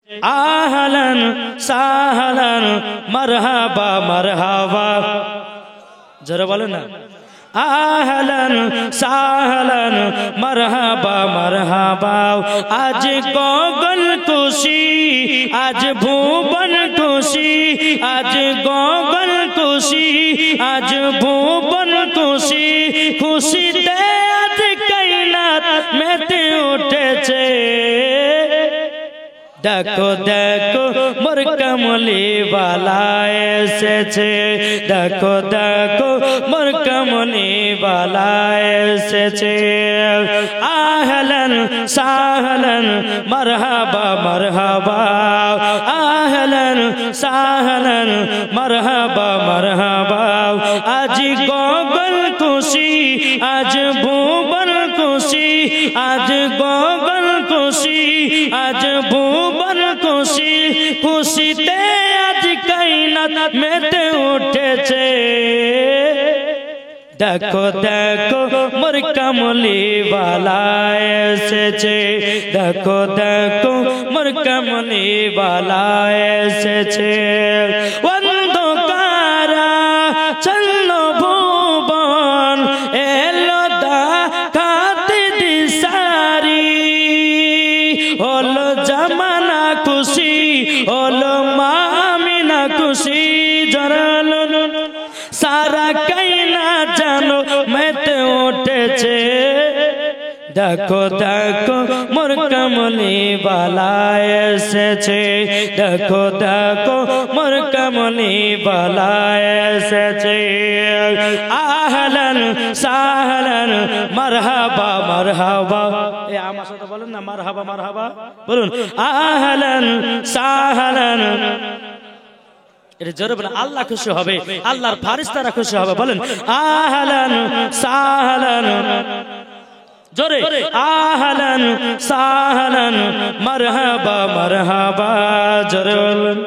আহলান সাহলান মারহাবা মারহাবা, জোরে বলে না, আহলান সাহলান মারহাবা মারহাবা। আজ গগন খুশি, আজ ভুবন খুশি, আজ গগন খুশি, আজ ভুবন খুশি, খুশিতে আজ কায়নাত মেতে উঠেছে। দেখো দেখো মোর কমলি বালা এসেছে, দেখো দেখো মোর কমলি বালা এসেছে। আহলান সাহলান মারহাবা মারহাবা, আহলান সাহলান মারহাবা মারহাবা। আজ গগন খুশি, আজ ভুবন খুশি, আজ গগন খুশি, আজ ভুবন খুশি, খুশিতে আজ কায়নাত মেতে উঠেছে। দেখো দেখো মোর কমলি বালা এসেছে, দেখো দেখো মোর কমলি বালা এসেছে। অন্ধকারা চন্ন ভুবন এলো দেখাতে দিশারি, হলো জামানা খুশি, হলো মা আমিনা খুশি, জরালো সারা কায়নাত জানো মেতে উঠেছে। দেখো দেখো মোর কমলি বালা এসেছে, দেখো দেখো মোর কমলি বালা এসেছে। আহলান সাহলান মারহাবা মারহাবা, এ আমার সাথে বলেন না, মারহাবা মারহাবা বলুন। আহলান সাহলান, এটা জোরে বলেন, আল্লাহ খুশি হবে, আল্লাহর ফারিস্তারা খুশি হবে। বলেন আহলান সাহলান, জোরে আহলান সাহলান মারহাবা মারহাবা, জোরে বলেন।